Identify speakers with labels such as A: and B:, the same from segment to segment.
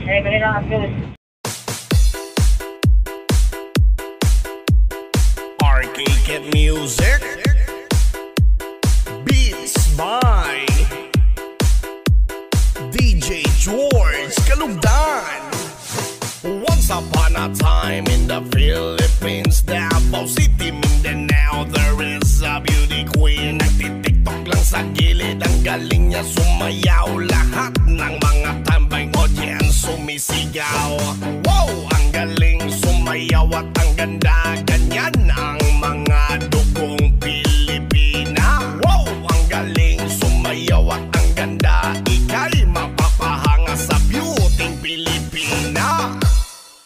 A: Eh, kanina ang news.
B: Arcade Music Beats by DJ George Kalugdan. Once upon a time in the Philippines, Davao City, Mindanao, there is a beauty queen. Nagtitiktok lang sa gilid, ang galing niya sumayaw. Lahat ng mga tambay audience sumisigaw. Wow, ang galing sumayaw at ang ganda. Ganyan ang mga dugong Pilipina. Wow, ang galing sumayaw at ang ganda. Ika'y mapapahanga sa beauty Pilipina.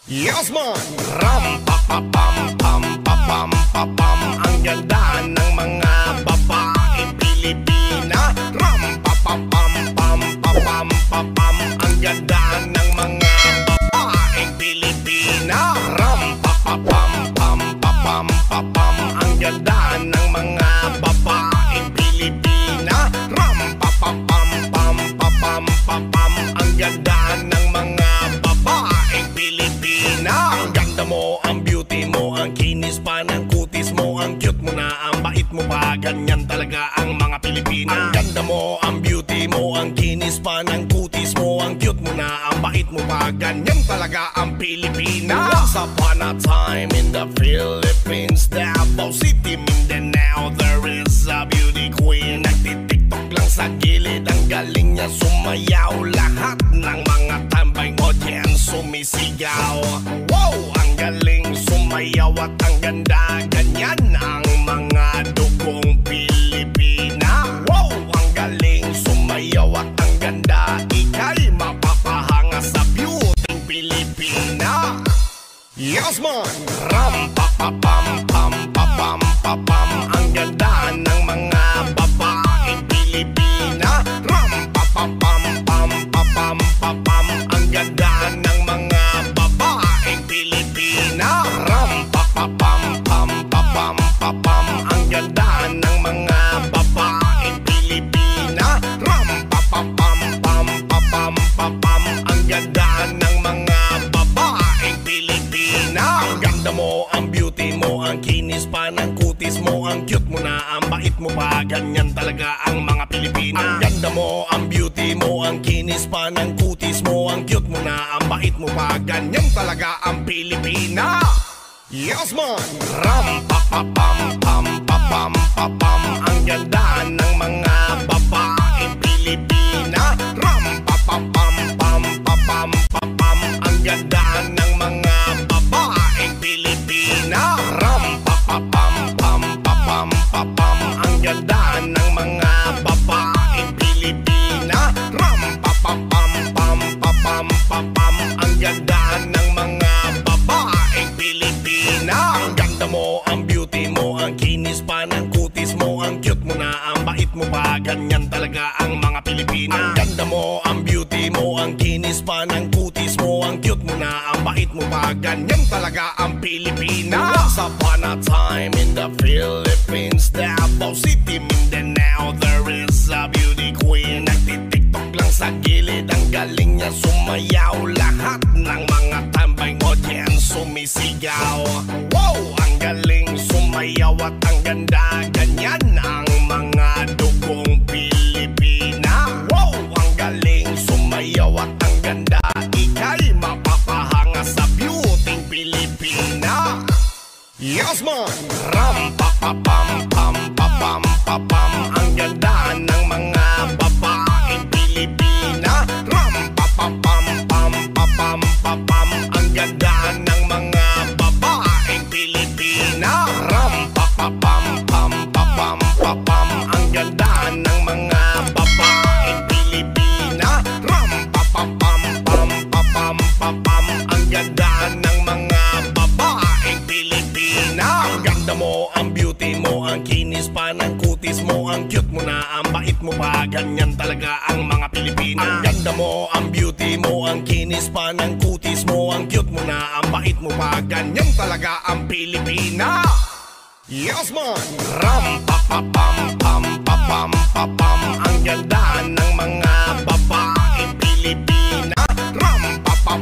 B: Yes man! Ram pa pa pam pam pa pam pa pam. Ang ganda ng mga babaeng Pilipina. Ram pa pa pam pam pa pam pa pam. Ang ganda ng mga babaeng Pilipina. Ram pa pa pam pam pa pam pa pam. Ang ganda ng mga babaeng Pilipina. Ram pa pa pam pam pa pam pa pam. Ang ganda ng mga babaeng Pilipina. Ang ganda mo, ang beauty mo, ang kinis pa ng kutis mo, ang cute mo na, ang bait mo pa. Ganyan talaga ang mga Pilipina. Ang ganda mo, ang beauty mo, ang kinis pa ng kutis mo, ang cute mo na, ang bait mo pa. Ganyan talaga ang Pilipina. Once upon a time in the Philippines, Davao City, Mindanao, there is a beauty queen. Nagtitiktok lang sa gilid, ang galing niya sumayaw. Lahat ng mga tambay audience sumisigaw. Wow, ang galing sumayaw at ang ganda. Ganyan ang mga dugong Pilipina. Wow, ang galing sumayaw at ang ganda. Ika'y mapapahanga sa beauty Pilipina. Yes man! Ram pa pa pam pam pa pam pa pam. Ang ganda ng mga babaeng Pilipina. Ram pa pa pam pam pa pam pa pam. Ang ganda ng mga babaeng Pilipina. Ram pa pa pam pam pa pam pa pam. Ang ganda ng mga babaeng Pilipina. Ram pa pa pam pam pa pam pa pam. Ang ganda ng mga babaeng Pilipina. Ang ganda mo, ang beauty mo, ang kinis pa ng kutis mo, ang cute mo na, ang bait mo pa. Ganyan talaga ang mga Pilipina. Ang ganda mo, ang beauty mo, ang kinis pa ng kutis mo, ang cute mo na, ang bait mo pa. Ganyan talaga ang Pilipina. Yes man! Ram pa pa pam pam pa pam pa pam. Ang ganda ng mga babaeng Pilipina. Ram pa pa pam pam pa pam pa pam. Ang ganda ng mga babaeng Pilipina. Ram pa pa pam pam pa pam pa pam. Ang ganda ng mga babaeng Pilipina. Ram pa pa pam pam pa pam pa pam. Ang ganda ng mga babaeng Pilipina. Ang ganda mo, ang beauty mo, ang kinis pa ng kutis mo, ang cute mo na, ang bait mo pa. Ganyan talaga ang mga Pilipina. Ang ganda mo, ang beauty mo, ang kinis pa ng kutis mo, ang cute mo na, ang bait mo pa. Ganyan talaga ang Pilipina. Once upon a time in the Philippines, Davao City, Mindanao, there is a beauty queen. Nagtitiktok lang sa gilid, ang galing niya sumayaw. Lahat ng mga tambay audience sumisigaw. Wow, ang galing sumayaw at ang ganda. Ganyan ang mga dugong Pilipina. Wow, ang galing sumayaw at ang ganda. Ika'y mapapahanga sa beauty Pilipina. Yes man! Ram pa pa pam pam pa pam pa pam. Ang ganda ng mga babaeng Pilipina. Ram pa pa pam pam pa pam pa pam. Ang ganda ng mga babaeng Pilipina. Ram pa pa pam pam pa pam pa pam. Ang ganda ng mga babaeng Pilipina. Ram pa pa pam pam pa pam pa pam. Ang ganda ng mga babaeng Pilipina. Ang ganda mo, ang beauty mo, ang kinis pa ng kutis mo, ang cute mo na, ang bait mo pa. Ganyan talaga ang mga Pilipina. Ang ganda mo, ang beauty mo, ang kinis pa ng kutis mo, ang cute mo na, ang bait mo pa. Ganyan talaga ang Pilipina. Yes man! Ram pa pa pam pam pa pam pa pam. Ang ganda ng mga babaeng Pilipina. Ram pa pa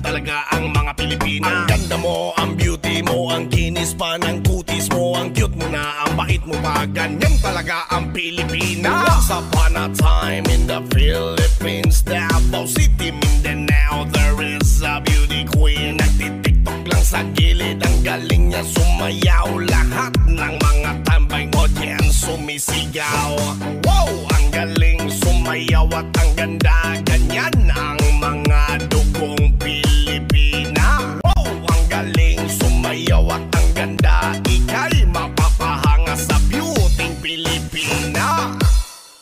B: talaga ang mga Pilipina. Ang ganda mo, ang beauty mo, ang kinis pa ng kutis mo, ang cute mo na, ang bait mo pa, ganyan talaga ang Pilipina. Once upon a time in the Philippines, Davao City, Mindanao, there is a beauty queen. Nagtitiktok lang sa gilid, ang galing niya sumayaw. Lahat ng mga tambay audience sumisigaw. Wow, ang galing sumayaw at ang ganda, ganyan ang mga dugong Pilipina. Wow, ang galing sumayaw at ang ganda, ika'y mapapahanga sa beauty Pilipina.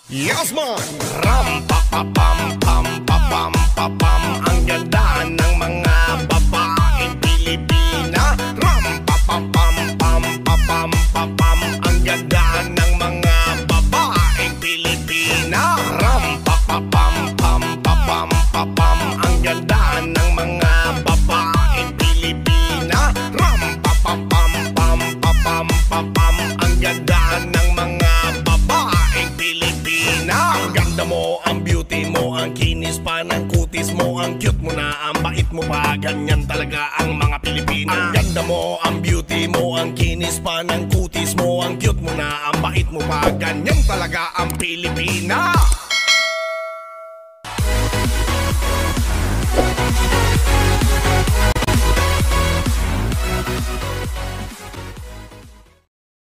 B: Yes man! Ram pa pa pam pam pa pam pa pam, ang ganda ng mga babaeng Pilipina. Ram pa pa pam pam pa pam pa pam, ang ganda ng mga babaeng Pilipina. Ram pa pa pam pam pa pam pa pam, ang ganda ng mga babaeng Pilipina. Ram pa pa pam pam pa pam pa pam, ang ganda ng mga babaeng Pilipina. Ang ganda mo, ang beauty mo, ang kinis pa ng kutis mo, ang cute mo na, ang bait mo pa, ganyan talaga ang mga Pilipina. Ang ganda mo, ang beauty mo, ang kinis pa ng kutis mo, ang cute mo na, ang bait mo pa, ganyan talaga ang Pilipina.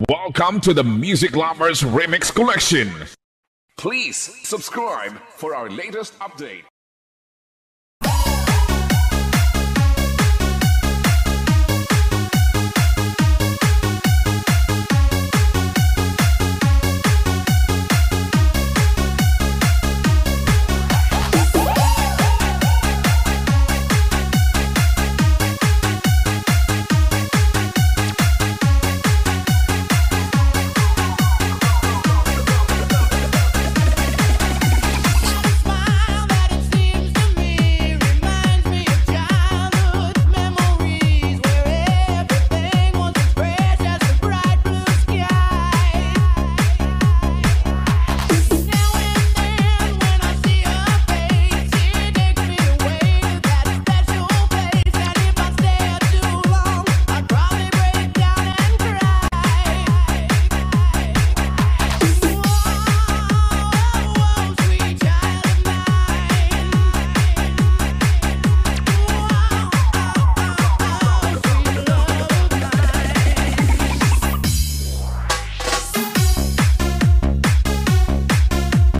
A: Welcome to the Music Lovers Remix Collection. Please subscribe for our latest update.